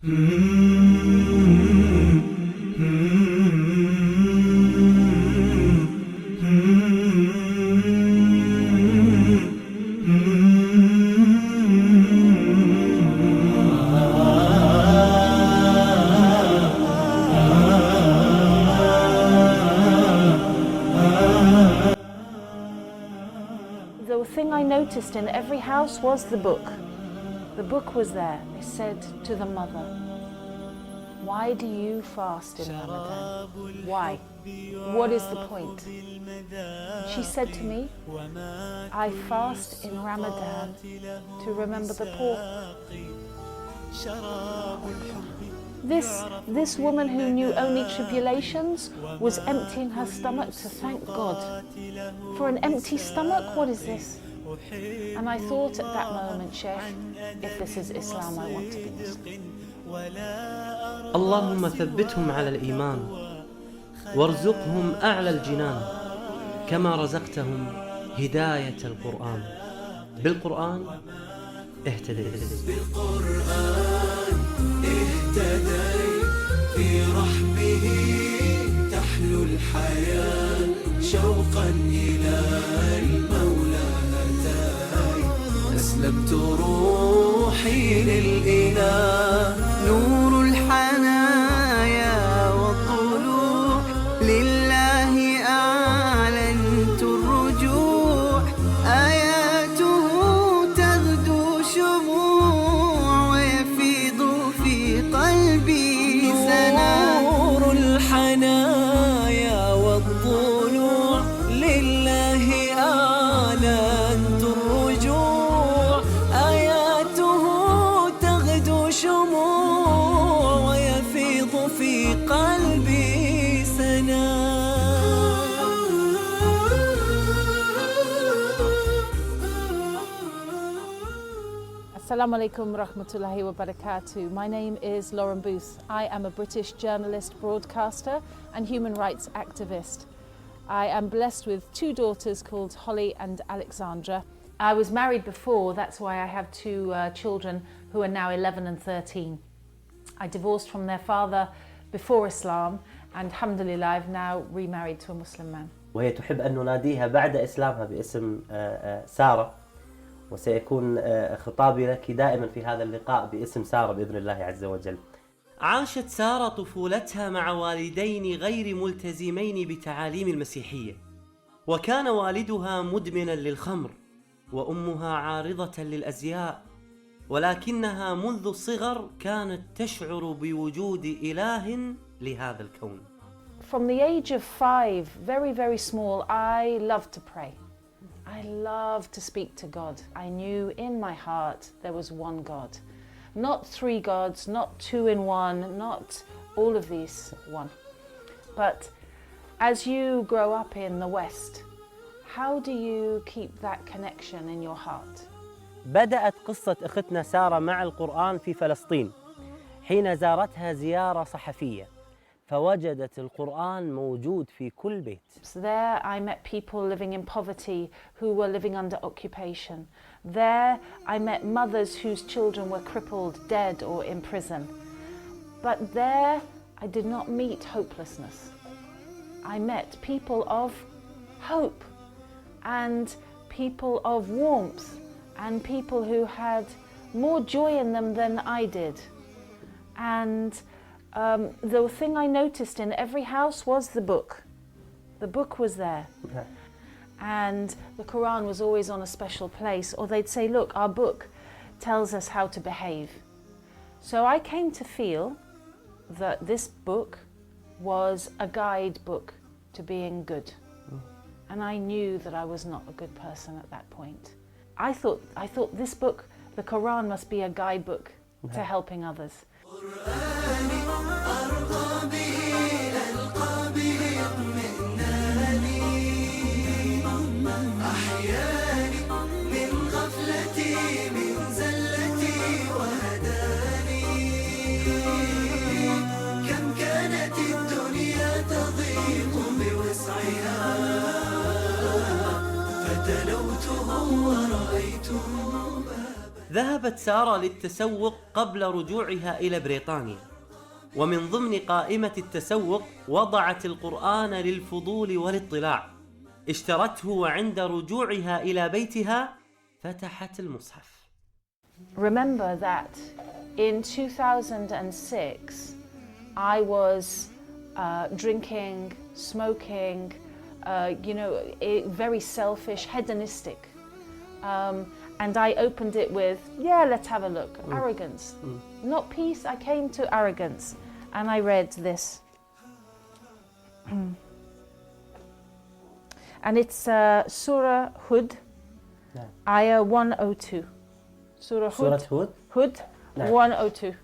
The thing I noticed in every house was the book. The book was there. I said to the mother, "Why do you fast in Ramadan? Why? What is the point?" She said to me, "I fast in Ramadan to remember the poor." This woman who knew only tribulations was emptying her stomach to thank God. For an empty stomach, what is this? And I thought at that moment, Sheikh, if this is Islam, I want to be Muslim. اللهم ثبتهم على الإيمان وارزقهم أعلى الجنان كما رزقتهم هداية القرآن. بالقرآن اهتديت. بالقرآن اهتديت في رحبه تحلو الحياة شوقا إلى المولى هداي. أسلمت روحي للإله نور الحنايا والطلوع لله أعلنت الرجوع. آياته تغدو شموع ويفيض في قلبي سنا. نور الحنايا والطلوع لله أعلنت الرجوع. آياته تغدو شموع ويفيض في قلبي سنا. Assalamu alaikum rahmatullahi wa barakatuh. My name is Loren Booth. I am a British journalist, broadcaster and human rights activist. I am blessed with two daughters called Holly and Alexandra. I was married before, that's why I have two children who are now 11 and 13. I divorced from their father before Islam and alhamdulillah I've now remarried to a Muslim man. وهي تحب أن نناديها بعد إسلامها باسم سارة، وسيكون خطابي لك دائما في هذا اللقاء باسم سارة بإذن الله عز وجل. عاشت سارة طفولتها مع والدين غير ملتزمين بتعاليم المسيحية، وكان والدها مدمنا للخمر وأمها عارضة للأزياء، ولكنها منذ الصغر كانت تشعر بوجود إله لهذا الكون. From the age of 5, very, very small, I loved to pray. I loved to speak to God. I knew in my heart there was one God. Not three gods, not two in one, not all of these one. But as you grow up in the West, how do you keep that connection in your heart? بدأت قصة أختنا سارة مع القرآن في فلسطين حين زارتها زيارة صحفية، فوجدت القرآن موجود في كل بيت. So there I met people living in poverty who were living under occupation. There I met mothers whose children were crippled, dead or in prison. But there I did not meet hopelessness. I met people of hope and people of warmth and people who had more joy in them than I did. And the thing I noticed in every house was the book. The book was there. Okay. And the Kur'an was always on a special place, or they'd say, look, our book tells us how to behave. So I came to feel that this book was a guidebook to being good. And I knew that I was not a good person at that point. I thought this book, the Quran, must be a guidebook to helping others. ذهبت سارة للتسوق قبل رجوعها إلى بريطانيا، ومن ضمن قائمة التسوق وضعت القرآن للفضول والاطلاع. اشترته وعند رجوعها إلى بيتها فتحت المصحف. Remember that in 2006 I was drinking, smoking, very selfish, hedonistic. And I opened it with, let's have a look, arrogance. Not peace, I came to arrogance. And I read this. And it's Surah Hud, Ayah 102. Surah Hud 102.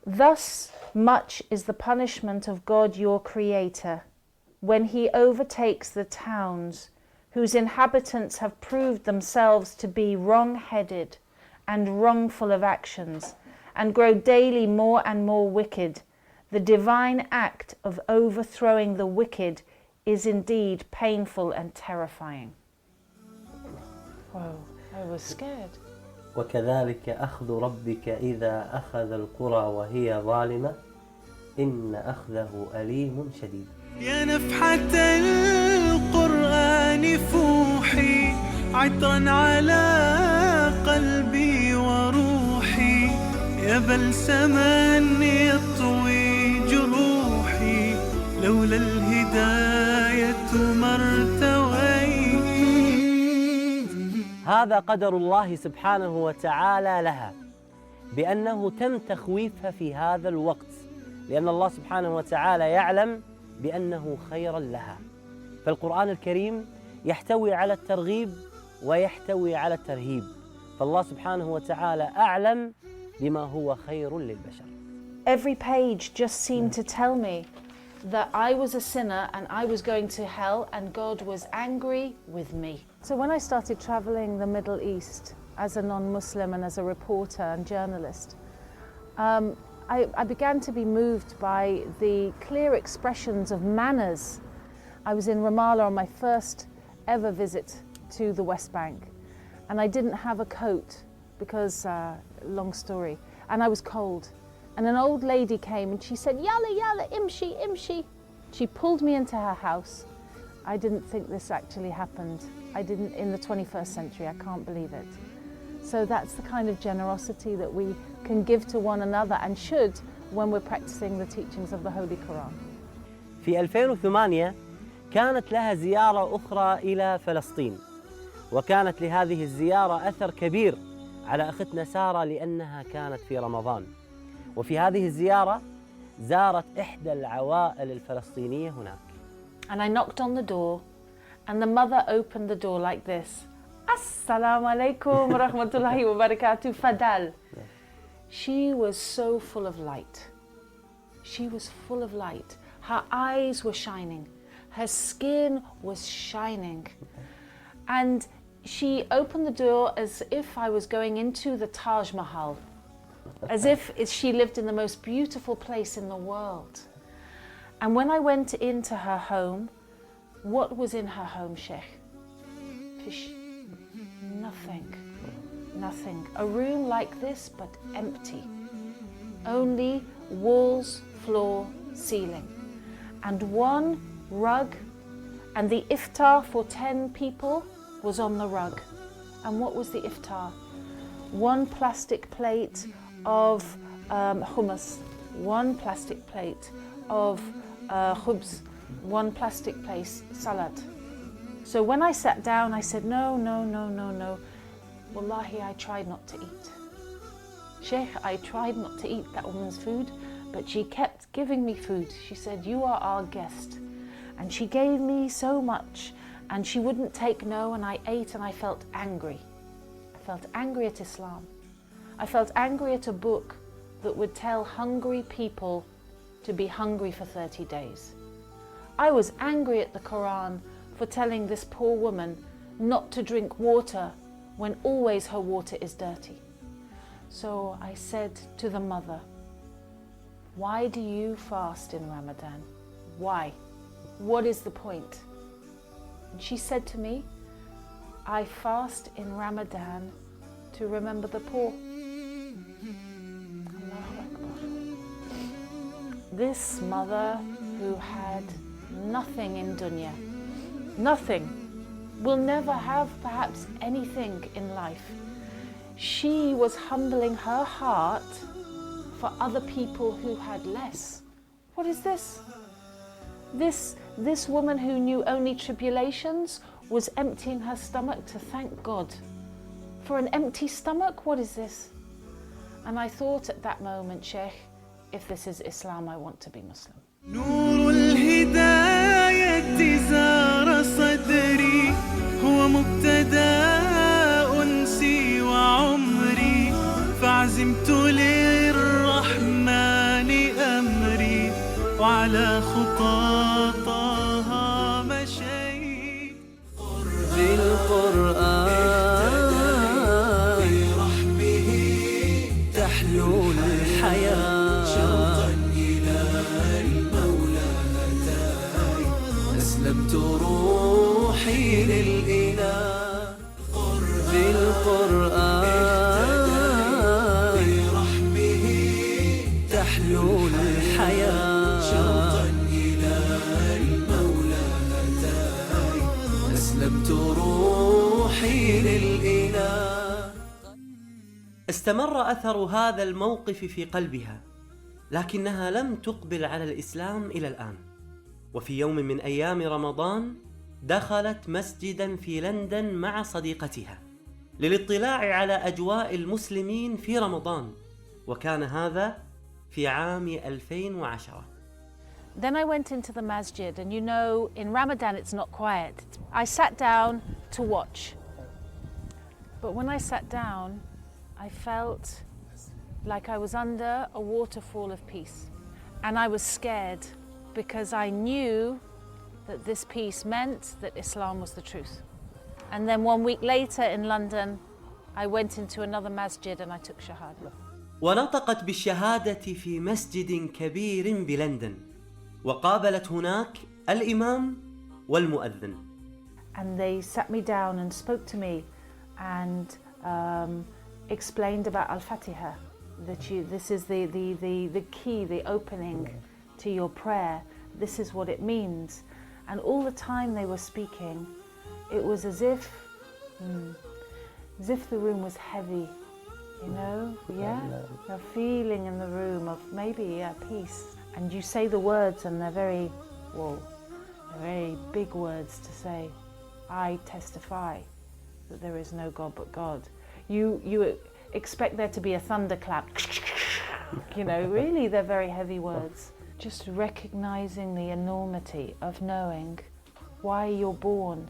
Thus much is the punishment of God your Creator, when He overtakes the towns whose inhabitants have proved themselves to be wrong-headed and wrongful of actions, and grow daily more and more wicked. The divine act of overthrowing the wicked is indeed painful and terrifying. Whoa, I was scared. وكذلك أخذ ربك إذا أخذ القرى وهي ظالمة إن أخذه أليم شديد. يا نفحة القرآن فوحي عطرا على قلبي وروحي، يا بلسما يطوي جروحي لولا الهداية ما ارتويت. هذا قدر الله سبحانه وتعالى لها، بأنه تم تخويفها في هذا الوقت، لأن الله سبحانه وتعالى يعلم بأنه خيرا لها. فالقرآن الكريم يحتوي على الترغيب ويحتوي على الترهيب، فالله سبحانه وتعالى أعلم بما هو خير للبشر. Every page just seemed to tell me that I was a sinner and I was going to hell and God was angry with me. So when I started traveling the Middle East as a non-Muslim and as a reporter and journalist, I began to be moved by the clear expressions of manners. I was in Ramallah on my first ever visit to the West Bank, and I didn't have a coat because, long story, and I was cold. And an old lady came and she said, "Yalla, yalla, imshi, imshi." She pulled me into her house. I didn't think this actually happened. I didn't in the 21st century, I can't believe it. So that's the kind of generosity that we can give to one another and should when we're practicing the teachings of the Holy Quran. في 2008 كانت لها زيارة أخرى إلى فلسطين، وكانت لهذه الزيارة أثر كبير على أختنا سارة لأنها كانت في رمضان. وفي هذه الزيارة زارت إحدى العوائل الفلسطينية هناك. And I knocked on the door and the mother opened the door like this. Assalamu alaikum wa rahmatullahi wa barakatuh, Fadal. She was so full of light. She was full of light. Her eyes were shining. Her skin was shining. And she opened the door as if I was going into the Taj Mahal, as if she lived in the most beautiful place in the world. And when I went into her home, what was in her home, Sheikh? Fish. Nothing. Nothing. A room like this, but empty. Only walls, floor, ceiling. And one rug, and the iftar for 10 people was on the rug. And what was the iftar? One plastic plate of hummus, one plastic plate of khubz, one plastic plate salad. So when I sat down, I said, no. Wallahi, I tried not to eat. Sheikh, I tried not to eat that woman's food, but she kept giving me food. She said, you are our guest. And she gave me so much, and she wouldn't take no, and I ate and I felt angry. I felt angry at Islam. I felt angry at a book that would tell hungry people to be hungry for 30 days. I was angry at the Quran for telling this poor woman not to drink water when always her water is dirty. So I said to the mother, why do you fast in Ramadan? Why? What is the point? And she said to me, I fast in Ramadan to remember the poor. Allahu Akbar. This mother who had nothing in dunya, nothing, will never have perhaps anything in life. She was humbling her heart for other people who had less. What is this? This woman who knew only tribulations was emptying her stomach to thank God. For an empty stomach, what is this? And I thought at that moment, Sheikh, if this is Islam, I want to be Muslim. نور الهداية زار صدري هو مبتدأ أنسي وعمري فعزمت للرحمن أمري وعلى خطاطها مشيت بالقرآن برحمه تحلو الحياة أسلمت روحي للإله بالقرآن برحمه تحلو الحياة شوقا إلى المولى أتاي أسلمت روحي للإله. استمر أثر هذا الموقف في قلبها، لكنها لم تقبل على الإسلام إلى الآن. وفي يوم من أيام رمضان دخلت مسجدا في لندن مع صديقتها للاطلاع على أجواء المسلمين في رمضان، وكان هذا في عام 2010. Then I went into the masjid, and you know, in Ramadan it's not quiet. I sat down to watch. But when I sat down, I felt like I was under a waterfall of peace. And I was scared because I knew that this peace meant that Islam was the truth. And then 1 week later in London, I went into another masjid and I took shahada. ونطقت بالشهادة في مسجد كبير بلندن، وقابلت هناك الإمام والمؤذن. And they sat me down and spoke to me and explained about Al-Fatiha, that this is the key, the opening to your prayer. This is what it means. And all the time they were speaking, it was as if the room was heavy, you know, yeah? A feeling in the room of maybe peace. And you say the words and they're very big words to say. I testify that there is no God but God. You expect there to be a thunderclap, you know, really they're very heavy words. Just recognizing the enormity of knowing why you're born,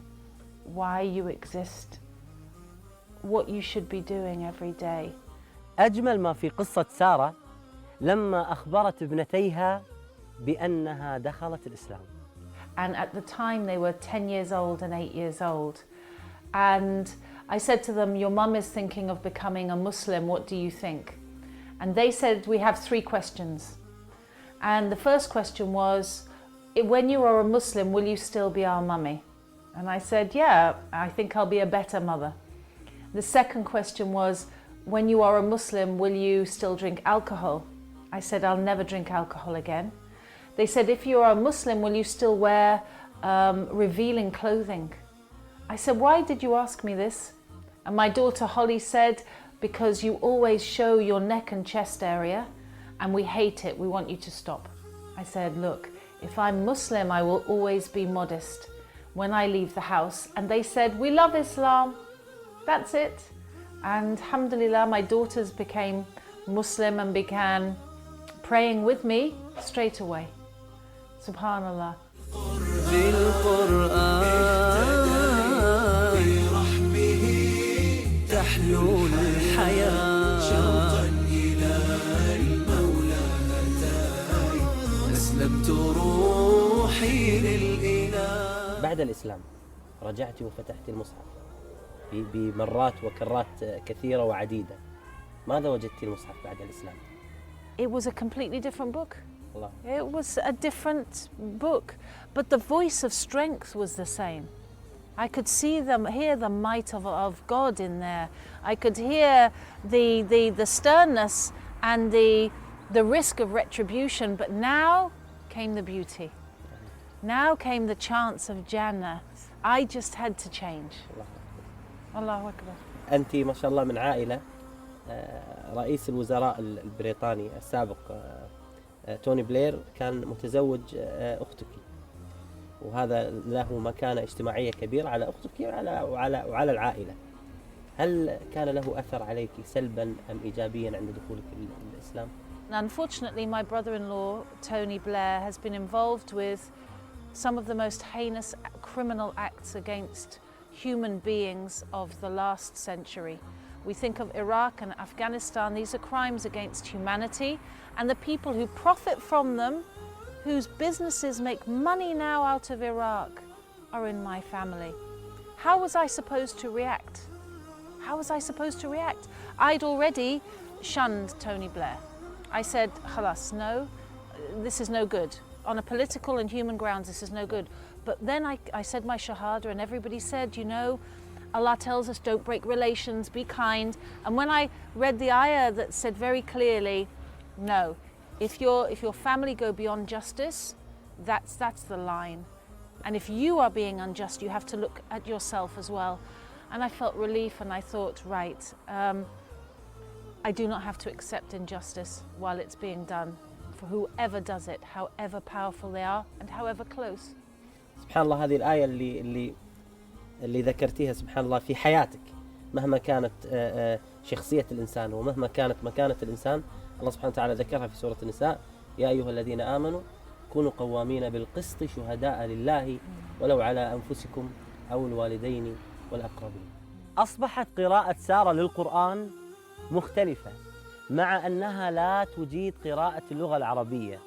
why you exist, what you should be doing every day. أجمل ما في قصة سارة لما أخبرت ابنتيها بأنها دخلت الإسلام. And at the time they were 10 years old and 8 years old. And I said to them, your mum is thinking of becoming a Muslim, what do you think? And they said, we have 3 questions. And the first question was, when you are a Muslim, will you still be our mummy? And I said, yeah, I think I'll be a better mother. The second question was, when you are a Muslim, will you still drink alcohol? I said, I'll never drink alcohol again. They said, if you are a Muslim, will you still wear revealing clothing? I said, why did you ask me this? And my daughter Holly said, because you always show your neck and chest area, and we hate it, we want you to stop. I said, look, if I'm Muslim, I will always be modest when I leave the house. And they said, we love Islam, that's it. And alhamdulillah, my daughters became Muslim and began praying with me straight away. Subhanallah. بعد الإسلام رجعت وفتحت المصحف بمرات وكرات كثيرة وعديدة. ماذا وجدت المصحف بعد الإسلام؟ It was a completely different book. Allah. It was a different book, but the voice of strength was the same. I could see them, hear the might of God in there. I could hear the sternness and the risk of retribution, but now came the beauty. Now came the chance of Jannah. I just had to change. Allahu Akbar. أنت ما شاء الله من عائلة رئيس الوزراء البريطاني السابق توني بلير كان متزوج أختك، وهذا له مكانة اجتماعية كبيرة على أختك وعلى العائلة. هل كان له أثر عليك سلبا أم إيجابيا عند دخولك الإسلام؟ Unfortunately, my brother-in-law, Tony Blair, has been involved with some of the most heinous criminal acts against human beings of the last century. We think of Iraq and Afghanistan. These are crimes against humanity, and the people who profit from them, whose businesses make money now out of Iraq, are in my family. How was I supposed to react? How was I supposed to react? I'd already shunned Tony Blair. I said, khalas, no, this is no good. On a political and human grounds, this is no good. But then I said my shahada, and everybody said, you know, Allah tells us don't break relations, be kind. And when I read the ayah that said very clearly, no, if your family go beyond justice, that's the line. And if you are being unjust, you have to look at yourself as well. And I felt relief, and I thought, right, I do not have to accept injustice while it's being done for whoever does it, however powerful they are and however close. سبحان الله، هذه الآية اللي ذكرتيها سبحان الله في حياتك، مهما كانت شخصية الإنسان ومهما كانت مكانة الإنسان، الله سبحانه وتعالى ذكرها في سورة النساء: يا أيها الذين آمنوا كونوا قوامين بالقسط شهداء لله ولو على أنفسكم أو الوالدين والأقربين. أصبحت قراءة سارة للقرآن مختلفة، مع أنها لا تجيد قراءة اللغة العربية،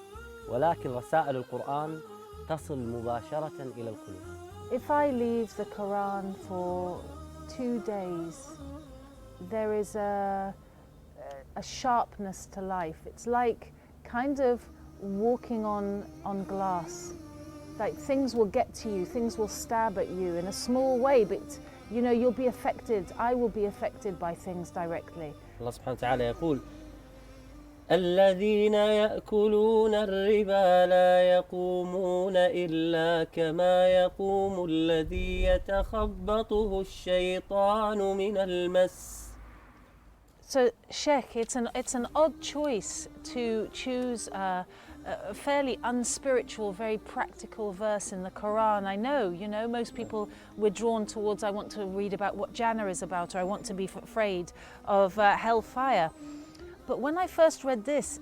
ولكن رسائل القرآن تصل مباشرة إلى القلوب. If I leave the Quran for 2 days, there is a sharpness to life. It's like kind of walking on glass. Like things will get to you, things will stab at you in a small way, but you know, you'll be affected. I will be affected by things directly. الله سبحانه وتعالى يقول: الذين يأكلون الربا لا يقومون إلا كما يقوم الذي يتخبطه الشيطان من المس. So, Sheikh, it's an odd choice to choose a fairly unspiritual, very practical verse in the Quran. I know, you know, most people we're drawn towards, I want to read about what Jannah is about, or I want to be afraid of hellfire. But when I first read this,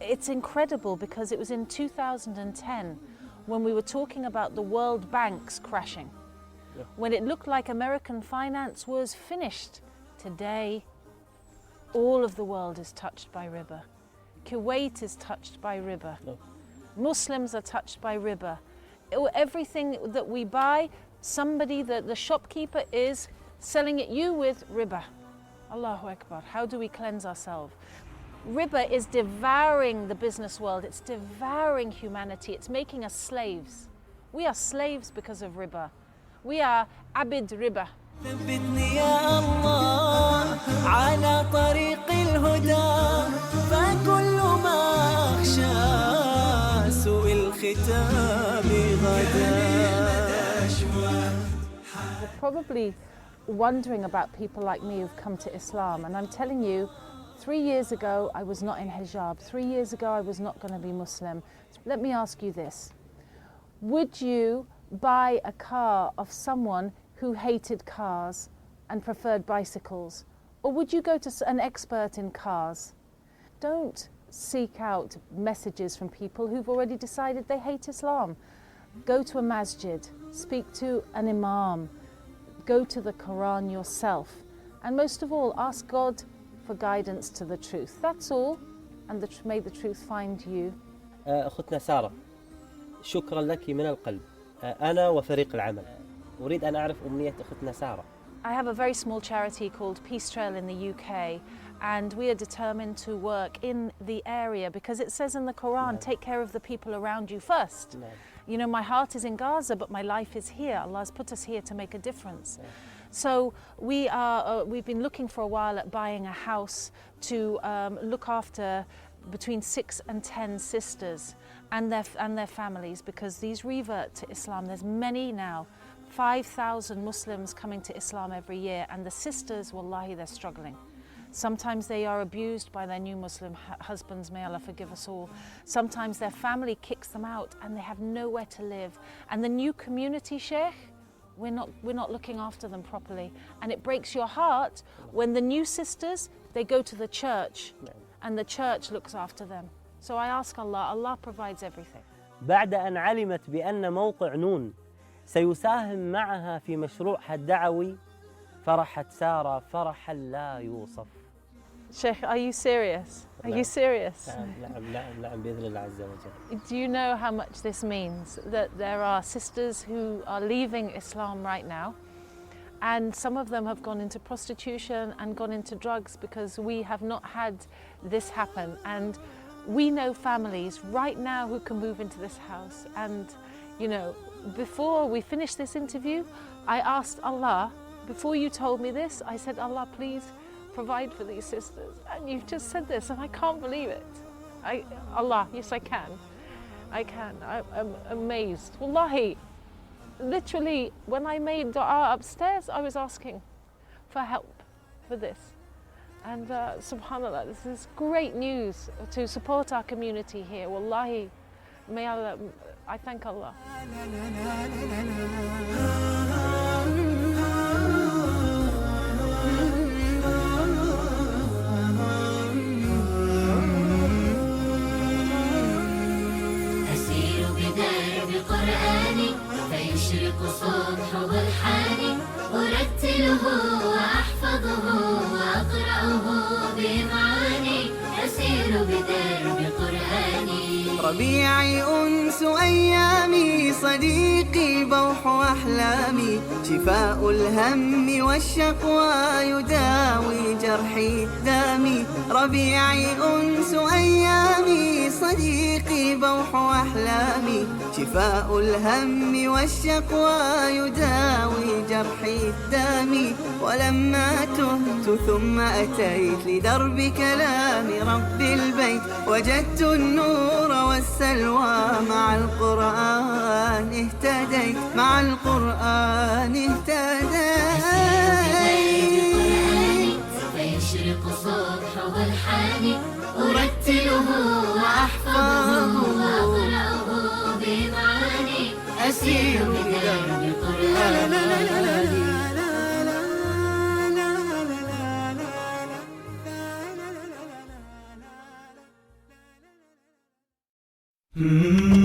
it's incredible because it was in 2010 when we were talking about the World Banks crashing, when it looked like American finance was finished. Today, all of the world is touched by riba. Kuwait is touched by riba. Muslims are touched by riba. Everything that we buy, somebody, the shopkeeper is selling it you with riba. Allahu Akbar. How do we cleanse ourselves? Riba is devouring the business world. It's devouring humanity. It's making us slaves. We are slaves because of riba. We are abid riba. ثبتني يا الله على طريق الهدى فكل ما أخشى سوء الختام غدا. You're probably wondering about people like me who've come to Islam, and I'm telling you, 3 years ago I was not in hijab. 3 years ago I was not going to be Muslim. Let me ask you this: would you buy a car of someone who hated cars and preferred bicycles? Or would you go to an expert in cars? Don't seek out messages from people who've already decided they hate Islam. Go to a masjid, speak to an imam, go to the Quran yourself, and most of all, ask God for guidance to the truth. That's all, and may the truth find you. أختنا سارة، شكرا لك من القلب. أنا وفريق العمل أريد أن أعرف أمنية أختنا سارة. I have a very small charity called Peace Trail in the UK, and we are determined to work in the area, because it says in the Quran, take care of the people around you first. You know, my heart is in Gaza, but my life is here. Allah has put us here to make a difference. So we've been looking for a while at buying a house to look after between 6 and 10 sisters and their families, because these revert to Islam. There's many now, 5,000 Muslims coming to Islam every year, and the sisters, wallahi, they're struggling. Sometimes they are abused by their new Muslim husbands, may Allah forgive us all. Sometimes their family kicks them out and they have nowhere to live. And the new community, Sheikh, we're not looking after them properly. And it breaks your heart when the new sisters, they go to the church and the church looks after them. So I ask Allah, Allah provides everything. بعد أن علمت بأن موقع نون سيساهم معها في مشروعها الدعوي فرحت سارة فرحا لا يوصف. Sheikh, are you serious? Are you serious? نعم بإذن الله عز وجل. Do you know how much this means? That there are sisters who are leaving Islam right now, and some of them have gone into prostitution and gone into drugs because we have not had this happen. And we know families right now who can move into this house. And, you know, before we finished this interview, I asked Allah, before you told me this, I said, Allah, please provide for these sisters. And you've just said this, and I can't believe it. Allah, yes, I can. I can. I'm amazed. Wallahi, literally, when I made dua upstairs, I was asking for help for this. And subhanAllah, this is great news to support our community here. Wallahi, may Allah, I thank Allah. فيشرق صبح برحاني أرتله وأحفظه وأقرأه بمعاني أسير بدرب قرآني ربيعي أنس أيامي صديقي بوح أحلامي شفاء الهم والشقوى يداوي جرحي دامي ربيعي أنس أيامي صديقي بوح أحلامي شفاء الهم والشقوى يداوي جرحي دامي ولما تهت ثم أتيت لدرب كلام رب البيت وجدت النور والسلوى مع القرآن اهتديت مع القرآن اهتديت فيشرق صبح برحاني أرتله وأحفظه وأقرأه بمعاني أسير بدرب قرآني Mm-hmm.